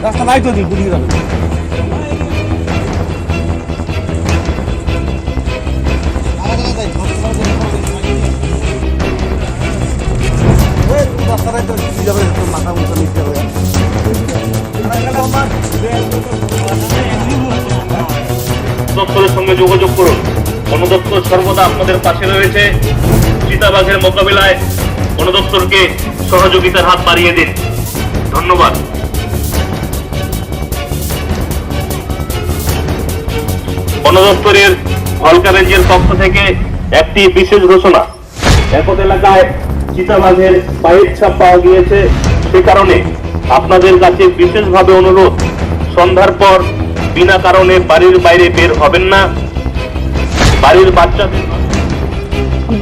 রাস্তা নাই তো দি গুলি যাবে রাস্তায় তো যাবে মাথা মুখে নিতে হবে দপ্তরের সঙ্গে যোগাযোগ করুন। বন দপ্তর সর্বদা আপনাদের পাশে রয়েছে। চিতাবাঘের মোকাবিলায় বন দপ্তরকে সহযোগিতার হাত বাড়িয়ে দিন। ধন্যবাদ। বন দপ্তরের ভালকা রেঞ্জের পক্ষ থেকে একটি বিশেষ ঘোষণা। একট এলাকায় চিতাবাঘের পায়ের ছাপ পাওয়া গিয়েছে, সে কারণে আপনাদের কাছে বিশেষভাবে অনুরোধ, সন্ধ্যার পর বিনা কারণে বাড়ির বাইরে বের হবেন না। বাড়ির বাচ্চাদের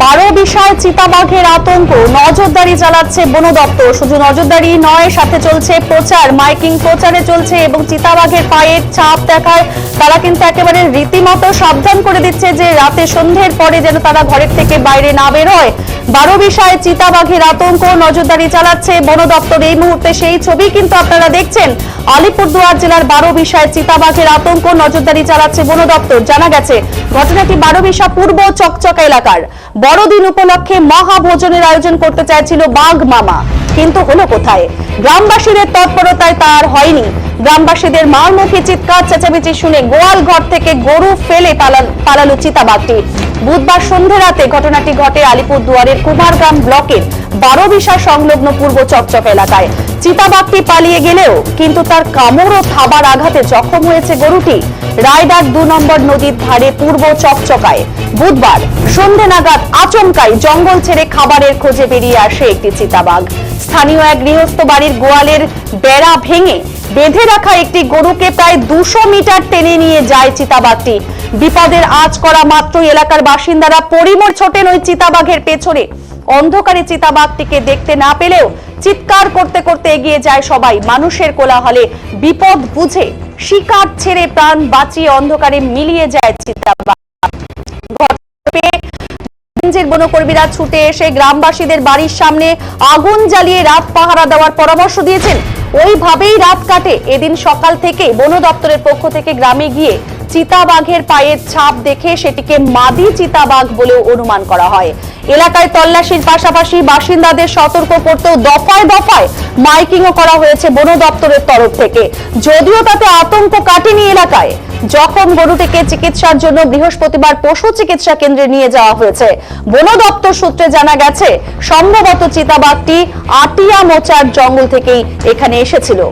12 বিশাল চিতাবাঘের আতঙ্ক, নজরদারি চালাচ্ছে বন দপ্তর। শুধু নজরদারি নয়, সাথে চলছে প্রচার, মাইকিং প্রচারে চলছে এবং চিতাবাঘের পায়ের ছাপ দেখায় তারা কিন্তু একেবারে রীতিমতো সাবধান করে দিচ্ছে যে রাতে সন্ধ্যের পরে যেন তারা ঘরের থেকে বাইরে না বের হয়। 12 বিশাল চিতাবাঘের আতঙ্ক, নজরদারি চালাচ্ছে বন দপ্তর। এই মুহূর্তে সেই ছবি কিন্তু আপনারা দেখছেন। আলিপুরদুয়ার জেলার 12 বিশাল চিতাবাঘের আতঙ্ক, নজরদারি চালাচ্ছে বন দপ্তর। জানা গেছে ঘটনাটি 12 বিশা পূর্ব চকচকা এলাকার। বড়দিন উপলক্ষে মহাভোজনের আয়োজন করতে চাইছিল বাঘ মামা, কিন্তু হলো কোথায়? গ্রামবাসীদের তৎপরতায় তা আর হয়নি। গ্রামবাসীদের মারমুখী চিৎকার চেঁচামেচি শুনে গোয়াল ঘর থেকে গরু ফেলে পালালো চিতাবাঘটি। বুধবার সন্ধ্যে রাতে ঘটনাটি ঘটে আলিপুরদুয়ারের কুমারগ্রাম ব্লকের 12 বিশা সংলগ্ন পূর্ব চকচকা এলাকায়। চিতাবাঘটি পালিয়ে গেলেও কিন্তু তার কামড় ও থাবার আঘাতে জখম হয়েছে গরুটি। রায়ডাক 2 নম্বর নদীর ধারে পূর্ব চকচকায় বুধবার সন্ধ্যে নাগাদ আচমকাই জঙ্গল ছেড়ে খাবারের খোঁজে বেরিয়ে আসে একটি চিতাবাঘ। স্থানীয় এক গৃহস্থ বাড়ির গোয়ালের বেড়া ভেঙে বেঁধে রাখা একটি গরুকে প্রায় 200 মিটার টেনে নিয়ে যায় চিতাবাঘটি। বিপদের আঁচ করা মাত্রই এলাকার বাসিন্দারা পরিমর ছোটেন ওই চিতাবাঘের পেছনে। অন্ধকারে চিতাবাঘটিকে দেখতে না পেলেও চিৎকার করতে করতে এগিয়ে যায় সবাই। মানুষের কোলাহলে বিপদ বুঝে শিকার ছেড়ে প্রাণ বাঁচিয়ে অন্ধকারে মিলিয়ে যায় চিতাবাঘ। বনকর্মীরা ছুটে এসে গ্রামবাসীদের বাড়ির সামনে আগুন জ্বালিয়ে রাত পাহারা দেওয়ার পরামর্শ দিয়েছেন। ওইভাবেই রাত কাটে। এদিন সকাল থেকে বন দপ্তরের পক্ষ থেকে গ্রামে গিয়ে চিতাবাঘের পায়ের ছাপ দেখে সেটিকে মাদি চিতাবাঘ বলেও অনুমান করা হয়। এলাকায় তল্লাশির পাশাপাশি বাসিন্দাদের সতর্ক করতেও দফায় দফায় মাইকিংও করা হয়েছে বন দপ্তরের তরফ থেকে। যদিও তাতে আতঙ্ক কাটেনি এলাকায়। জখম গরুটিকে চিকিৎসার জন্য বৃহস্পতিবার পশু চিকিৎসা কেন্দ্রে নিয়ে যাওয়া হয়েছে। বন দপ্তর সূত্রে জানা গেছে সম্ভবত চিতাবাঘটি আটিয়া মোচার জঙ্গল থেকেই এখানে এসেছিল।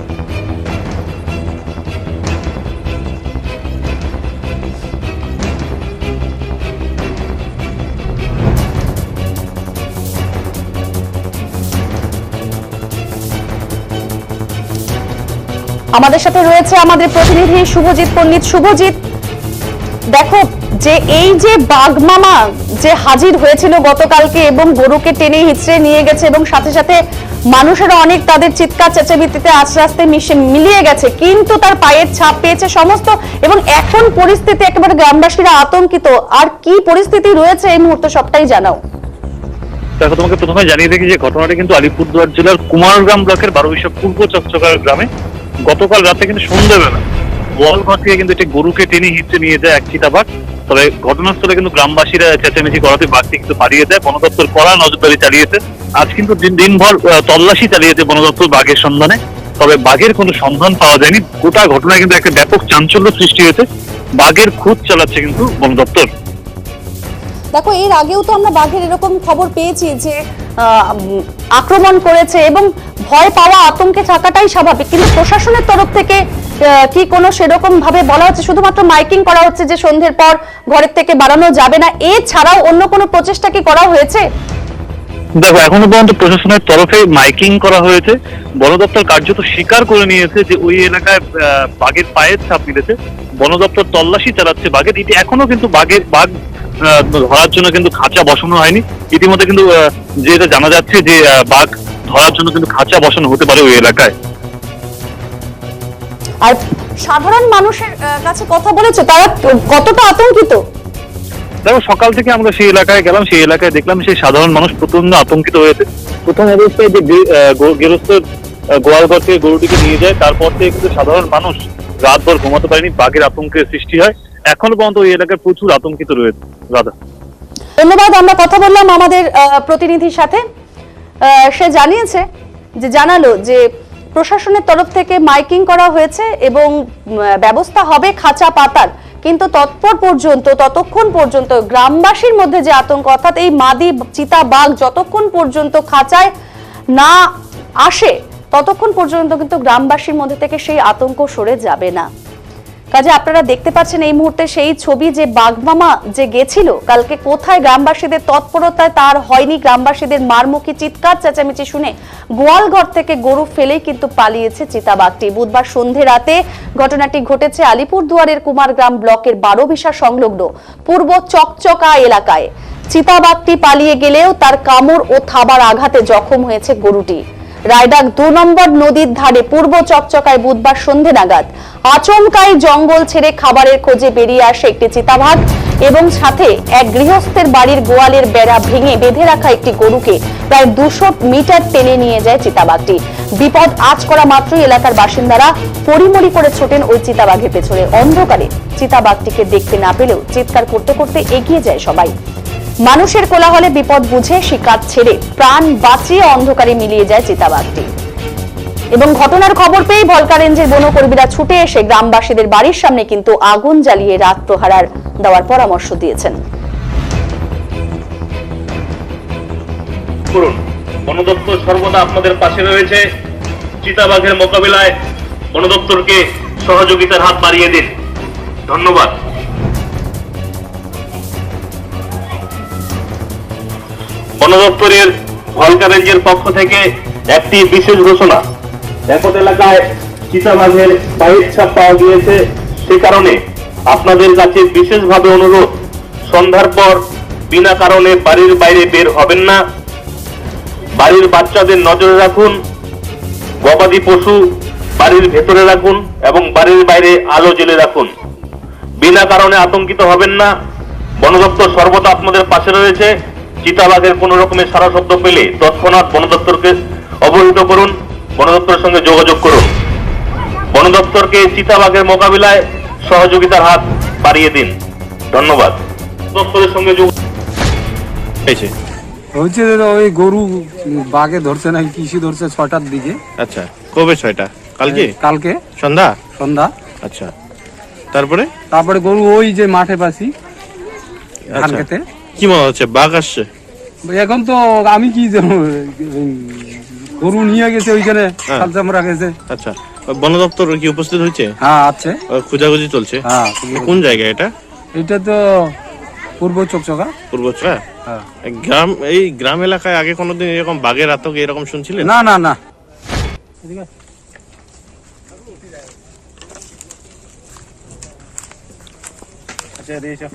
আমাদের সাথে রয়েছে আমাদের প্রতিনিধি শুভজিৎ পণ্ডিত। শুভজিৎ, দেখো যে এই যে বাঘ মামা যে হাজির হয়েছিল গতকালকে এবং গরুকে টেনে হিচড়ে নিয়ে গেছে এবং সাথে সাথে মানুষেরা অনেক তাদের চিৎকার চেঁচামেচিতে আস্তে আস্তে মিলিয়ে গেছে, কিন্তু তার পায়ের ছাপ পেয়েছে সমস্ত এবং এখন পরিস্থিতি একেবারে গ্রামবাসীরা আতঙ্কিত। আর কি পরিস্থিতি রয়েছে এই মুহূর্তে সবটাই জানাও। দেখো, তোমাকে প্রথমে জানিয়ে দেখি যে ঘটনাটা কিন্তু আলিপুরদুয়ার জেলার কুমারগ্রাম ব্লকের 12 বিশা পূর্ব চকচকা গ্রামে গতকাল রাতে কিন্তু সন্ধ্যাবেলা গোয়ালঘর থেকে কিন্তু একটি গরুকে টেনে হিঁচড়ে নিয়ে যায় এক চিতাবাঘ। তবে ঘটনাস্থলে কিন্তু গ্রামবাসীরা চেঁচামেচি করাতে বাঘটি কিন্তু পালিয়ে যায়। বন দপ্তর কড়া নজরদারি চালিয়েছে। আজ কিন্তু দিনভর তল্লাশি চালিয়েছে বন দপ্তর বাঘের সন্ধানে, তবে বাঘের কোনো সন্ধান পাওয়া যায়নি। গোটা ঘটনায় কিন্তু একটা ব্যাপক চাঞ্চল্য সৃষ্টি হয়েছে। বাঘের খোঁজ চালাচ্ছে কিন্তু বন দপ্তর। দেখো, এর আগেও তো আমরা বাঘের এরকম খবর পেয়েছি যে আক্রমণ করেছে এবং ভয় পাওয়া আতঙ্কে থাকাটাই স্বাভাবিক, কিন্তু প্রশাসনের তরফ থেকে কি কোনো সেরকম ভাবে বলা হচ্ছে? শুধুমাত্র মাইকিং করা হচ্ছে যে সন্ধ্যের পর ঘরের থেকে বাড়ানো যাবে না, এছাড়াও অন্য কোনো প্রচেষ্টা কি করা হয়েছে? দেখো, এখনো পর্যন্ত প্রশাসনের তরফে মাইকিং করা হয়েছে। বন দপ্তর কার্যত স্বীকার করে নিয়েছে যে ওই এলাকায় বাঘের পায়ের ছাপ মিলেছে। বন দপ্তর তল্লাশি চালাচ্ছে বাঘের। এটি এখনো কিন্তু বাঘ ধরার জন্য কিন্তু খাঁচা বসানো হয়নি। ইতিমধ্যে কিন্তু যেটা জানা যাচ্ছে যে বাঘ ধরার জন্য কিন্তু খাঁচা বসানো হতে পারে ওই এলাকায়। আর সাধারণ মানুষের কাছে কথা বলেছে, তারা কতটা আতঙ্কিত? দেখো সকাল থেকে আমরা সেই এলাকায় গেলাম, সেই এলাকায় দেখলাম সেই সাধারণ মানুষ প্রচন্ড আতঙ্কিত হয়েছে। প্রথম অবস্থায় যে গৃহস্থের গোয়ালঘর থেকে গরুটিকে নিয়ে যায়, তারপর থেকে কিন্তু সাধারণ মানুষ রাতভর ঘুমাতে পারেনি, বাঘের আতঙ্কের সৃষ্টি হয়। এখনো পর্যন্ত ওই এলাকায় প্রচুর আতঙ্কিত রয়েছে। রাধা, ধন্যবাদ। আমরা কথা বললাম আমাদের প্রতিনিধির সাথে, সে জানালো যে প্রশাসনের তরফ থেকে মাইকিং করা হয়েছে এবং ব্যবস্থা হবে খাঁচা পাতার, কিন্তু ততক্ষণ পর্যন্ত গ্রামবাসীর মধ্যে যে আতঙ্ক, অর্থাৎ এই মাদি চিতা বাঘ যতক্ষণ পর্যন্ত খাঁচায় না আসে ততক্ষণ পর্যন্ত কিন্তু গ্রামবাসীর মধ্যে থেকে সেই আতঙ্ক সরে যাবে না। কাজে আপনারা দেখতে পাচ্ছেন এই মুহূর্তে সেই ছবি, যে বাঘমামা যে গেছিল কালকে কোথায়, গ্রামবাসীদের তৎপরতায় তার হয়নি। গ্রামবাসীদের মারমুখী চিৎকার চেঁচামেচি শুনে গোয়ালঘর থেকে গরু ফেলেই কিন্তু পালিয়েছে চিতাবাঘটি। বুধবার সন্ধে রাতে ঘটনাটি ঘটেছে আলিপুরদুয়ারের কুমারগ্রাম ব্লকের 12 বিশা সংলগ্ন পূর্ব চকচকা এলাকায়। চিতাবাঘটি পালিয়ে গেলেও তার কামড় ও থাবার আঘাতে জখম হয়েছে গরুটি। রায়ডাক 2 নম্বর নদীর ধারে পূর্ব চকচকায় বুধবার সন্ধে নাগাদ আচমকাই জঙ্গল ছেড়ে খাবারের খোঁজে বেরিয়ে আসে একটি চিতাবাঘ এবং সাথে এক গৃহস্থের বাড়ির গোয়ালের বেড়া ভেঙে বেঁধে রাখা একটি গরুকে প্রায় 200 মিটার টেনে নিয়ে যায় চিতাবাঘটি। বিপদ আঁচ করা মাত্রই এলাকার বাসিন্দারা পরিমরি করে ছোটেন ওই চিতাবাঘের পেছনে। অন্ধকারে চিতাবাঘটিকে দেখতে না পেলেও চিৎকার করতে করতে এগিয়ে যায় সবাই। মানুষের কোলাহলে বিপদ বুঝে শিকার ছেড়ে প্রাণ বাঁচিয়ে অন্ধকারে মিলিয়ে যায় চিতাবাঘটি। এবং ঘটনার খবর পেয়ে ভলকা রেঞ্জের বনকর্মীরা ছুটে এসে গ্রামবাসীদের বাড়ির সামনে কিন্তু আগুন জ্বালিয়ে রাত প্রহার দেওয়ার পরামর্শ দিয়েছেন। বন দপ্তর সর্বদা আপনাদের পাশে রয়েছে। চিতাবাঘের মোকাবিলায় বন দপ্তরকে সহযোগিতার হাত বাড়িয়ে দিন। ধন্যবাদ। বন দপ্তরের ভলকা রেঞ্জের পক্ষ থেকে একটি বিশেষ ঘোষণা। একট এলাকায় চিতাবাঘের বাহির ছাপ পাওয়া গিয়েছে, সে কারণে আপনাদের কাছে বিশেষভাবে অনুরোধ, সন্ধ্যার পর বিনা কারণে বাড়ির বাইরে বের হবেন না। বাড়ির বাচ্চাদের নজরে রাখুন। গবাদি পশু বাড়ির ভেতরে রাখুন এবং বাড়ির বাইরে আলো জ্বেলে রাখুন। বিনা কারণে আতঙ্কিত হবেন না। বন দপ্তর সর্বদা আপনাদের পাশে রয়েছে। চিতাবাঘের কোন রকমের সারা শব্দ পেলে তৎক্ষণাৎ বন দপ্তরকে অবহিত করুন, বন দপ্তরের সঙ্গে যোগাযোগ করুন। বন দপ্তরকে চিতাবাঘের মোকাবিলায় সহযোগিতার হাত বাড়িয়ে দিন। ধন্যবাদ। দপ্তরের সঙ্গে হচ্ছে ওই গরু বাঘে ধরছে নাকি কৃষি ধরছে 6টার দিকে। আচ্ছা, কবে 6টা? কালকে? কালকে সন্ধ্যা। আচ্ছা, তারপরে গরু ওই যে মাঠে পাচ্ছি ধান আচ্ছা, খেতে। কি মনে হচ্ছে বাঘ আসছে? এখন তো আমি কি জানো, গরু নিয়ে গেছে ওইখানে চামড়া গেছে। আচ্ছা, বন দপ্তর কি উপস্থিত হয়েছে? হ্যাঁ আছে, খোঁজাখুঁজি চলছে। হ্যাঁ। কোন জায়গায় এটা? এটা তো পূর্ব চকচকা। হ্যাঁ। গ্রাম এলাকায় আগে কোনোদিন এরকম বাঘের আতঙ্ক এরকম শুনছিলেন? না। আচ্ছা,